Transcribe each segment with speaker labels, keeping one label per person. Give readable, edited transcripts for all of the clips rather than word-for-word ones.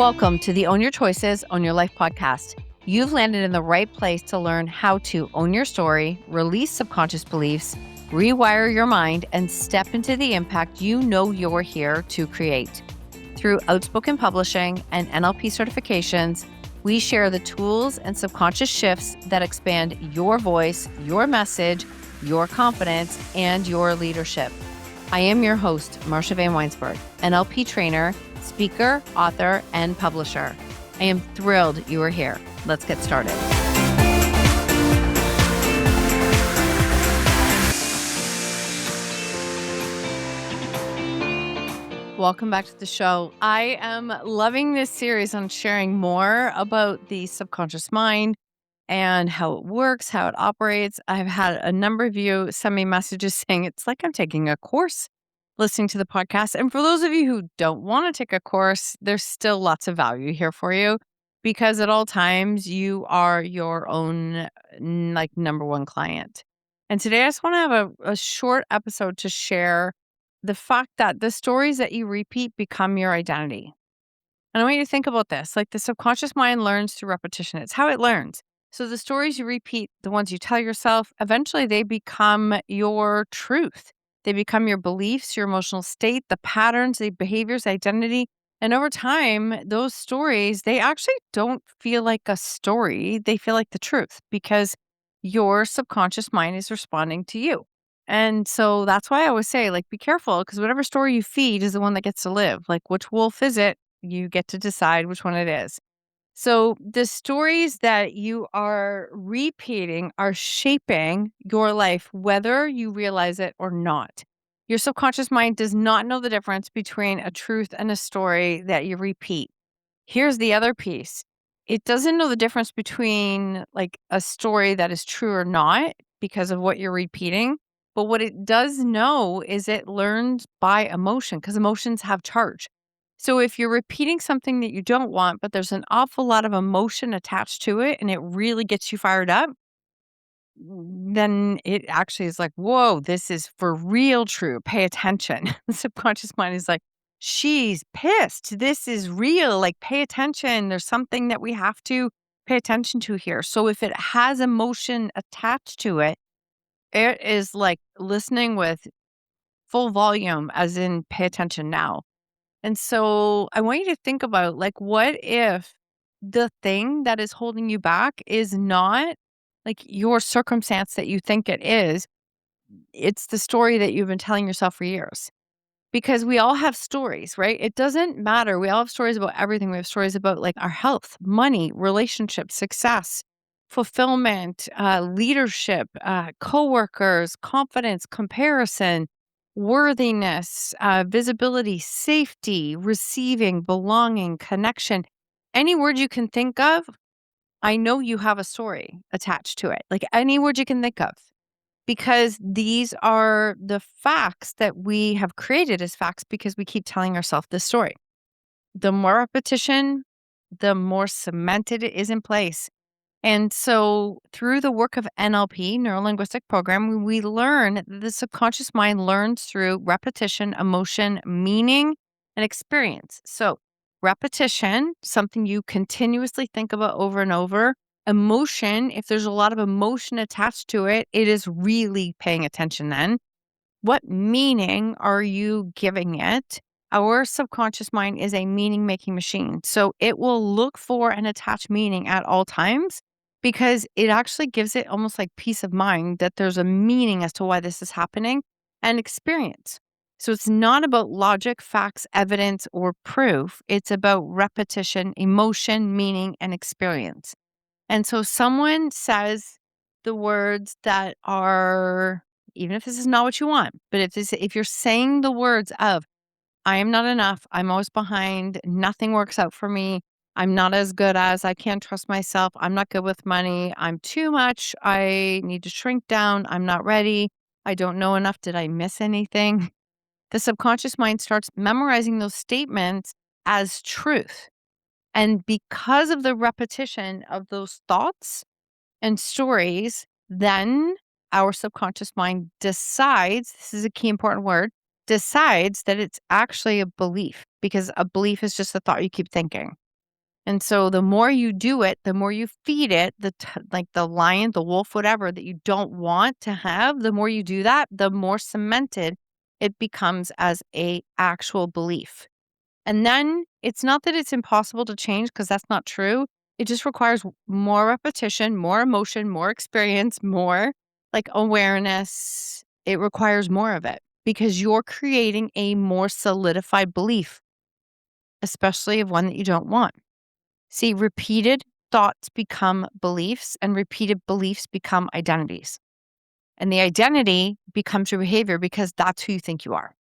Speaker 1: Welcome to the Own Your Choices, Own Your Life podcast. You've landed in the right place to learn how to own your story, release subconscious beliefs, rewire your mind, and step into the impact you know you're here to create. Through Outspoken Publishing and NLP certifications, we share the tools and subconscious shifts that expand your voice, your message, your confidence, and your leadership. I am your host, Marsha Vanwynsberghe, NLP trainer, speaker, author, and publisher. I am thrilled you are here. Let's get started. Welcome back to the show. I am loving this series on sharing more about the subconscious mind and how it works, how it operates. I've had a number of you send me messages saying it's like I'm taking a course listening to the podcast. And for those of you who don't want to take a course, there's still lots of value here for you because at all times you are your own number one client. And today I just want to have a short episode to share the fact that the stories that you repeat become your identity. And I want you to think about this. Like the subconscious mind learns through repetition. It's how it learns. So the stories you repeat, the ones you tell yourself, eventually they become your truth. They become your beliefs, your emotional state, the patterns, the behaviors, identity. And over time, those stories, they actually don't feel like a story. They feel like the truth because your subconscious mind is responding to you. And so that's why I always say, be careful because whatever story you feed is the one that gets to live. Like, which wolf is it? You get to decide which one it is. So the stories that you are repeating are shaping your life, whether you realize it or not. Your subconscious mind does not know the difference between a truth and a story that you repeat. Here's the other piece. It doesn't know the difference between a story that is true or not because of what you're repeating. But what it does know is it learns by emotion because emotions have charge. So if you're repeating something that you don't want, but there's an awful lot of emotion attached to it and it really gets you fired up, then it actually is like, whoa, this is for real true. Pay attention. The subconscious mind is like, she's pissed. This is real. Pay attention. There's something that we have to pay attention to here. So if it has emotion attached to it, it is like listening with full volume, as in pay attention now. And so I want you to think about what if the thing that is holding you back is not your circumstance that you think it is. It's the story that you've been telling yourself for years. Because we all have stories, right? It doesn't matter. We all have stories about everything. We have stories about our health, money, relationships, success, fulfillment, leadership, coworkers, confidence, comparison, worthiness, visibility, safety, receiving, belonging, connection. Any word you can think of, I know you have a story attached to it. Any word you can think of because these are the facts that we have created as facts because we keep telling ourselves this story. The more repetition, the more cemented it is in place. And so through the work of NLP, neuro-linguistic programming, we learn that the subconscious mind learns through repetition, emotion, meaning, and experience. So repetition, something you continuously think about over and over. Emotion, if there's a lot of emotion attached to it, it is really paying attention then. What meaning are you giving it? Our subconscious mind is a meaning-making machine. So it will look for and attach meaning at all times because it actually gives it almost like peace of mind that there's a meaning as to why this is happening and experience. So it's not about logic, facts, evidence, or proof. It's about repetition, emotion, meaning, and experience. And so someone says the words that are, even if this is not what you want, but if you're saying the words of, I am not enough, I'm always behind, nothing works out for me, I'm not as good as, I can't trust myself, I'm not good with money, I'm too much, I need to shrink down, I'm not ready, I don't know enough, did I miss anything? The subconscious mind starts memorizing those statements as truth. And because of the repetition of those thoughts and stories, then our subconscious mind decides, this is a key important word, decides that it's actually a belief because a belief is just a thought you keep thinking. And so the more you do it, the more you feed it, like the lion, the wolf, whatever that you don't want to have, the more you do that, the more cemented it becomes as a actual belief. And then it's not that it's impossible to change because that's not true. It just requires more repetition, more emotion, more experience, more like awareness. It requires more of it because you're creating a more solidified belief, especially of one that you don't want. See, repeated thoughts become beliefs and repeated beliefs become identities. And the identity becomes your behavior because that's who you think you are.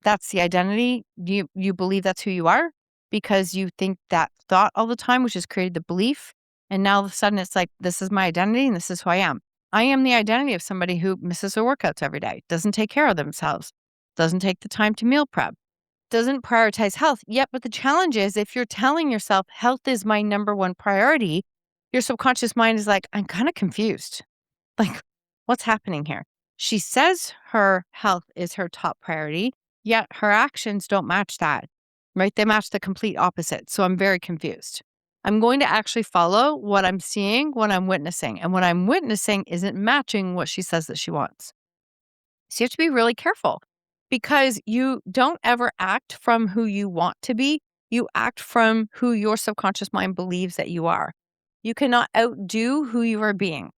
Speaker 1: That's the identity. You believe that's who you are because you think that thought all the time, which has created the belief. And now all of a sudden it's like, this is my identity and this is who I am. I am the identity of somebody who misses their workouts every day, doesn't take care of themselves, doesn't take the time to meal prep, doesn't prioritize health. Yet, but the challenge is if you're telling yourself health is my number one priority, your subconscious mind is like, I'm kind of confused. Like, what's happening here? She says her health is her top priority, yet her actions don't match that, right? They match the complete opposite. So I'm very confused. I'm going to actually follow what I'm seeing, what I'm witnessing. And what I'm witnessing isn't matching what she says that she wants. So you have to be really careful because you don't ever act from who you want to be. You act from who your subconscious mind believes that you are. You cannot outdo who you are being.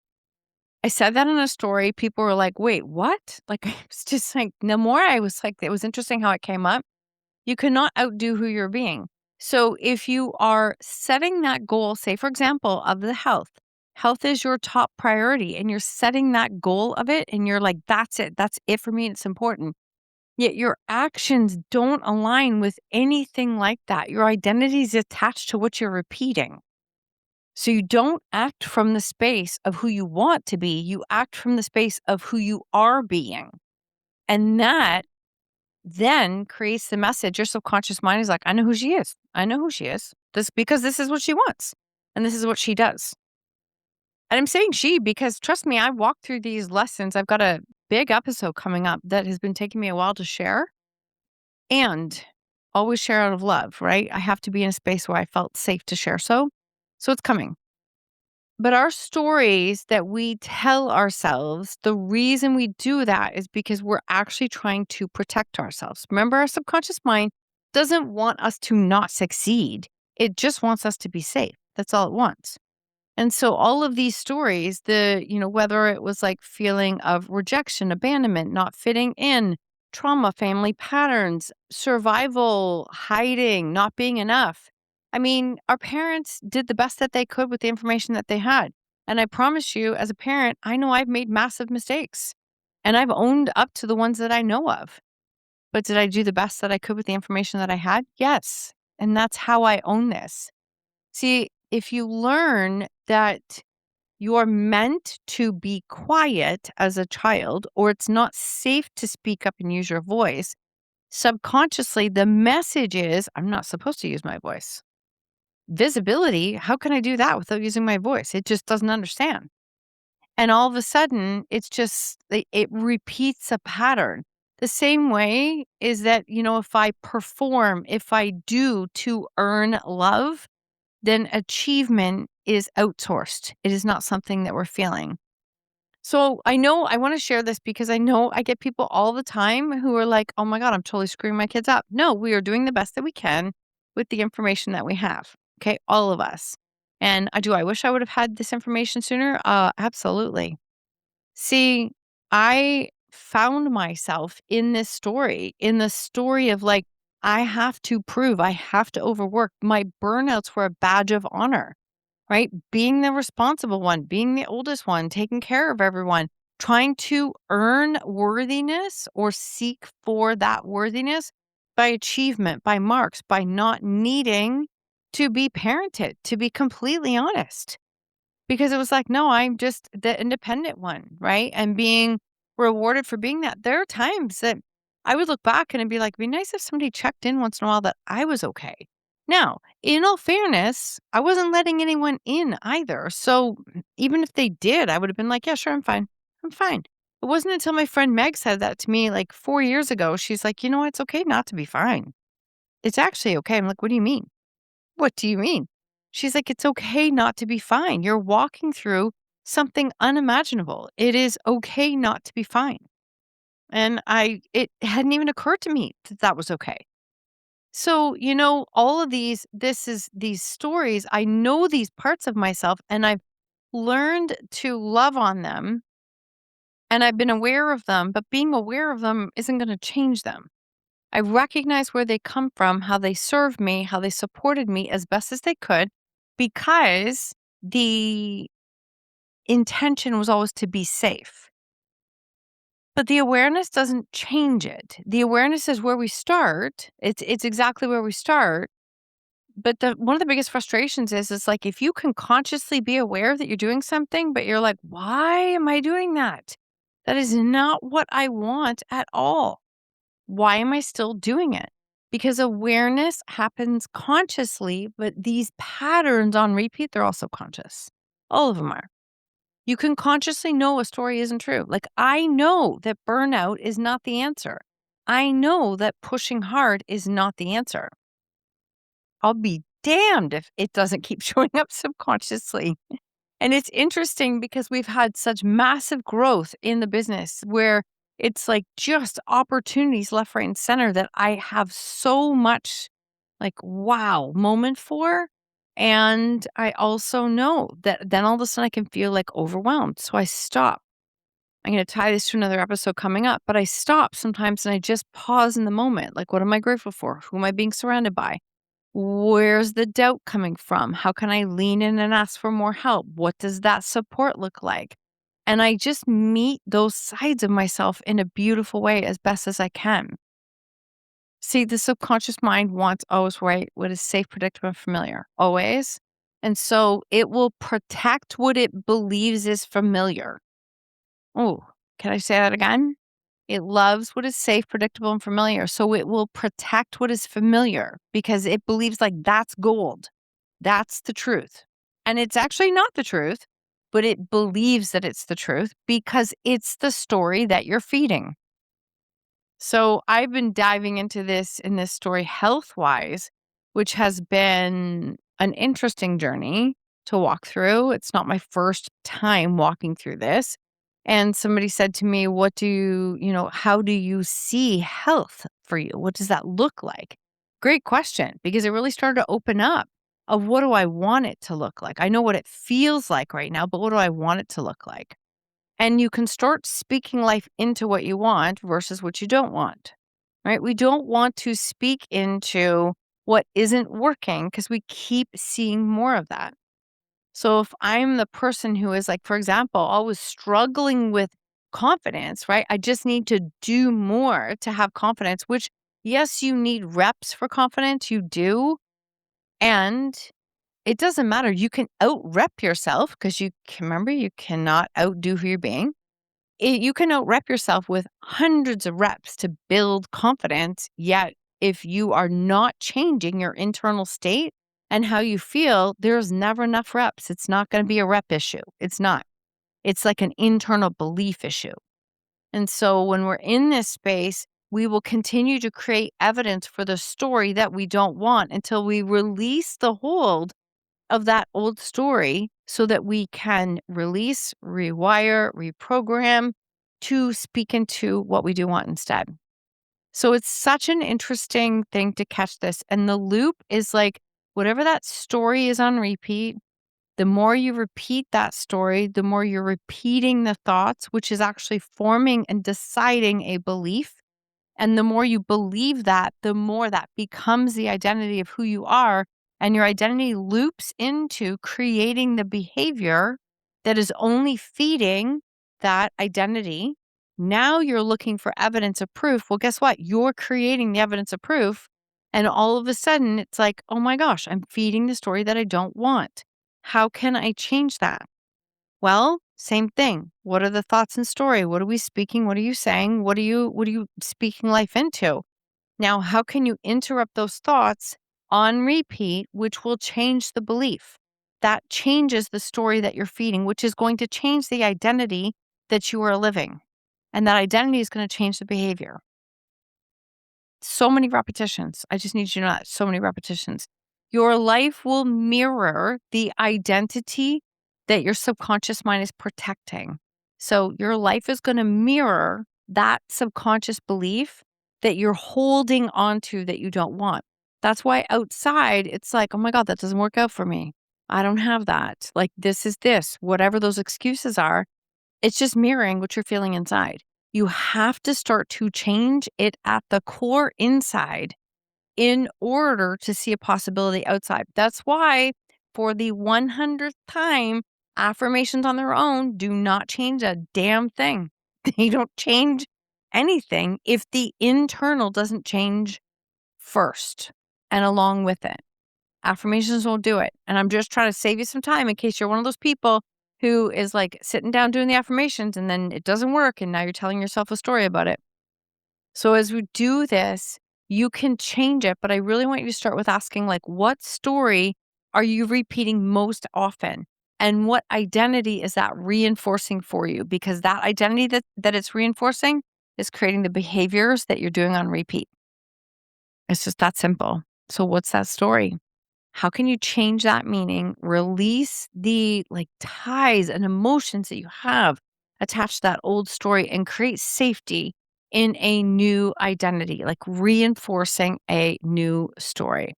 Speaker 1: I said that in a story. People were like, wait, what? Like, it's just like, the more I was like, it was interesting how it came up. You cannot outdo who you're being. So if you are setting that goal, say, for example, of the health is your top priority and you're setting that goal of it and you're like, that's it. That's it for me. It's important. Yet your actions don't align with anything like that. Your identity is attached to what you're repeating. So you don't act from the space of who you want to be. You act from the space of who you are being. And that then creates the message. Your subconscious mind is like, I know who she is. I know who she is. This because this is what she wants. And this is what she does. And I'm saying she because trust me, I walked through these lessons. I've got a big episode coming up that has been taking me a while to share. And always share out of love, right? I have to be in a space where I felt safe to share. So it's coming. But our stories that we tell ourselves, the reason we do that is because we're actually trying to protect ourselves. Remember, our subconscious mind doesn't want us to not succeed. It just wants us to be safe. That's all it wants. And so all of these stories, whether it was like feeling of rejection, abandonment, not fitting in, trauma, family patterns, survival, hiding, not being enough. I mean, our parents did the best that they could with the information that they had. And I promise you, as a parent, I know I've made massive mistakes and I've owned up to the ones that I know of. But did I do the best that I could with the information that I had? Yes. And that's how I own this. See, if you learn that you're meant to be quiet as a child, or it's not safe to speak up and use your voice, subconsciously, the message is, I'm not supposed to use my voice. Visibility, how can I do that without using my voice? It just doesn't understand. And all of a sudden, it repeats a pattern. The same way is that, if I perform, if I do to earn love, then achievement is outsourced. It is not something that we're feeling. So I know I want to share this because I know I get people all the time who are like, oh my God, I'm totally screwing my kids up. No, we are doing the best that we can with the information that we have. Okay. All of us. And I wish I would have had this information sooner. Absolutely. See, I found myself in this story, in the story of like, I have to prove, I have to overwork. My burnouts were a badge of honor, right? Being the responsible one, being the oldest one, taking care of everyone, trying to earn worthiness or seek for that worthiness by achievement, by marks, by not needing to be parented, to be completely honest. Because it was like, no, I'm just the independent one, right? And being rewarded for being that. There are times that I would look back and it'd be like, it'd be nice if somebody checked in once in a while that I was okay. Now, in all fairness, I wasn't letting anyone in either. So even if they did, I would have been like, yeah, sure, I'm fine. I'm fine. It wasn't until my friend Meg said that to me like 4 years ago. She's like, you know, it's okay not to be fine. It's actually okay. I'm like, what do you mean? What do you mean? She's like, "It's okay not to be fine. You're walking through something unimaginable. It is okay not to be fine." And it hadn't even occurred to me that that was okay. So, all of these stories, I know these parts of myself and I've learned to love on them and I've been aware of them, but being aware of them isn't going to change them. I recognize where they come from, how they served me, how they supported me as best as they could, because the intention was always to be safe. But the awareness doesn't change it. The awareness is where we start. It's exactly where we start. But one of the biggest frustrations is like if you can consciously be aware that you're doing something, but you're like, why am I doing that? That is not what I want at all. Why am I still doing it? Because awareness happens consciously, but these patterns on repeat, they're also conscious. All of them are. You can consciously know a story isn't true. Like, I know that burnout is not the answer. I know that pushing hard is not the answer. I'll be damned if it doesn't keep showing up subconsciously. And it's interesting because we've had such massive growth in the business where it's like just opportunities left, right, and center that I have so much like wow moment for. And I also know that then all of a sudden I can feel like overwhelmed. So I stop. I'm going to tie this to another episode coming up, but I stop sometimes and I just pause in the moment. Like, what am I grateful for? Who am I being surrounded by? Where's the doubt coming from? How can I lean in and ask for more help? What does that support look like? And I just meet those sides of myself in a beautiful way as best as I can. See, the subconscious mind wants always right what is safe, predictable, and familiar, always. And so it will protect what it believes is familiar. Oh, can I say that again? It loves what is safe, predictable, and familiar. So it will protect what is familiar because it believes like that's gold. That's the truth. And it's actually not the truth, but it believes that it's the truth because it's the story that you're feeding. So I've been diving into this in this story health wise, which has been an interesting journey to walk through. It's not my first time walking through this. And somebody said to me, how do you see health for you? What does that look like? Great question, because it really started to open up of what do I want it to look like? I know what it feels like right now, but what do I want it to look like? And you can start speaking life into what you want versus what you don't want, right? We don't want to speak into what isn't working because we keep seeing more of that. So if I'm the person who is like, for example, always struggling with confidence, right? I just need to do more to have confidence, which, yes, you need reps for confidence. You do. And it doesn't matter. You can out rep yourself because you can remember you cannot outdo who you're being. You can out rep yourself with hundreds of reps to build confidence. Yet, if you are not changing your internal state and how you feel, there's never enough reps. It's not going to be a rep issue. It's not. It's like an internal belief issue. And so, when we're in this space, we will continue to create evidence for the story that we don't want until we release the hold of that old story so that we can release, rewire, reprogram to speak into what we do want instead. So it's such an interesting thing to catch this. And the loop is like whatever that story is on repeat, the more you repeat that story, the more you're repeating the thoughts, which is actually forming and deciding a belief. And the more you believe that, the more that becomes the identity of who you are. And your identity loops into creating the behavior that is only feeding that identity. Now you're looking for evidence of proof. Well, guess what? You're creating the evidence of proof. And all of a sudden, it's like, oh my gosh, I'm feeding the story that I don't want. How can I change that? Well, same thing. What are the thoughts and story? What are we speaking? What are you saying? What are you speaking life into? Now, how can you interrupt those thoughts on repeat, which will change the belief? That changes the story that you're feeding, which is going to change the identity that you are living. And that identity is going to change the behavior. So many repetitions. I just need you to know that. So many repetitions. Your life will mirror the identity that your subconscious mind is protecting. So your life is going to mirror that subconscious belief that you're holding on to that you don't want. That's why outside it's like, oh my God, that doesn't work out for me. I don't have that. Like, this is this, whatever those excuses are, it's just mirroring what you're feeling inside. You have to start to change it at the core inside in order to see a possibility outside. That's why, for the 100th time, affirmations on their own do not change a damn thing. They don't change anything if the internal doesn't change first and along with it. Affirmations won't do it. And I'm just trying to save you some time in case you're one of those people who is like sitting down doing the affirmations and then it doesn't work. And now you're telling yourself a story about it. So as we do this, you can change it. But I really want you to start with asking, like, what story are you repeating most often? And what identity is that reinforcing for you? Because that identity that it's reinforcing is creating the behaviors that you're doing on repeat. It's just that simple. So what's that story? How can you change that meaning, release the ties and emotions that you have attached to that old story and create safety in a new identity, like reinforcing a new story?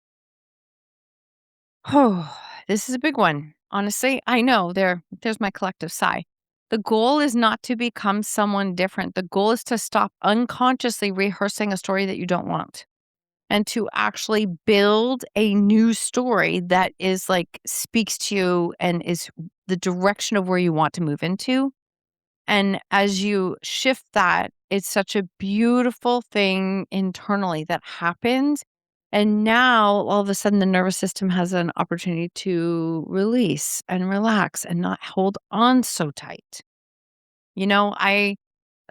Speaker 1: Oh, this is a big one. Honestly, I know there's my collective sigh. The goal is not to become someone different. The goal is to stop unconsciously rehearsing a story that you don't want and to actually build a new story that is speaks to you and is the direction of where you want to move into. And as you shift that, it's such a beautiful thing internally that happens. And now all of a sudden the nervous system has an opportunity to release and relax and not hold on so tight. I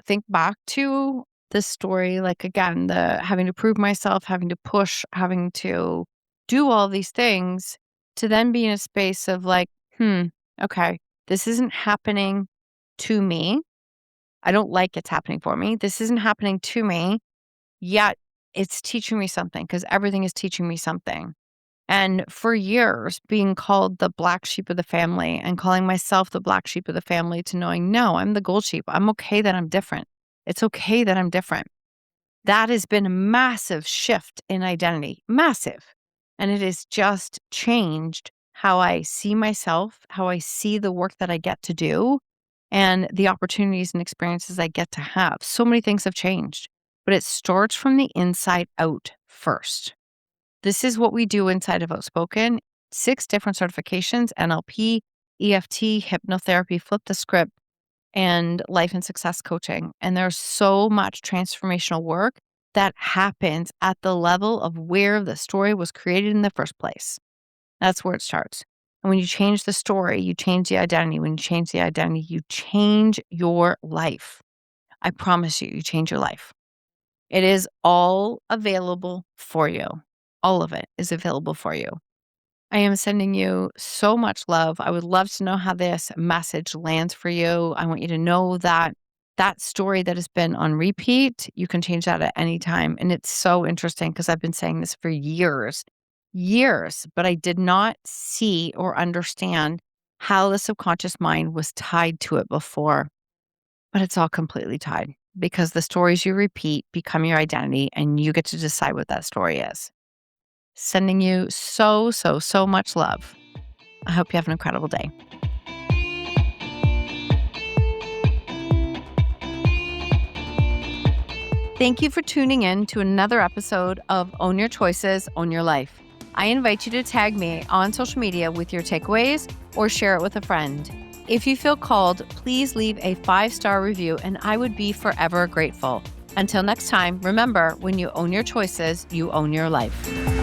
Speaker 1: think back to this story, again, the having to prove myself, having to push, having to do all these things to then be in a space of okay, this isn't happening to me. I don't like it's happening for me. This isn't happening to me, yet it's teaching me something because everything is teaching me something. And for years, being called the black sheep of the family and calling myself the black sheep of the family to knowing, no, I'm the gold sheep. I'm okay that I'm different. It's okay that I'm different. That has been a massive shift in identity, massive. And it has just changed how I see myself, how I see the work that I get to do, and the opportunities and experiences I get to have. So many things have changed, but it starts from the inside out first. This is what we do inside of Outspoken. 6 different certifications: NLP, EFT, hypnotherapy, flip the script, and life and success coaching. And there's so much transformational work that happens at the level of where the story was created in the first place. That's where it starts. And when you change the story, you change the identity. When you change the identity, you change your life. I promise you, you change your life. It is all available for you. All of it is available for you. I am sending you so much love. I would love to know how this message lands for you. I want you to know that that story that has been on repeat, you can change that at any time. And it's so interesting because I've been saying this for years, but I did not see or understand how the subconscious mind was tied to it before. But it's all completely tied because the stories you repeat become your identity and you get to decide what that story is. Sending you so much love. I hope you have an incredible day. Thank you for tuning in to another episode of Own Your Choices, Own Your Life. I invite you to tag me on social media with your takeaways or share it with a friend. If you feel called, please leave a 5-star review and I would be forever grateful. Until next time, remember, when you own your choices, you own your life.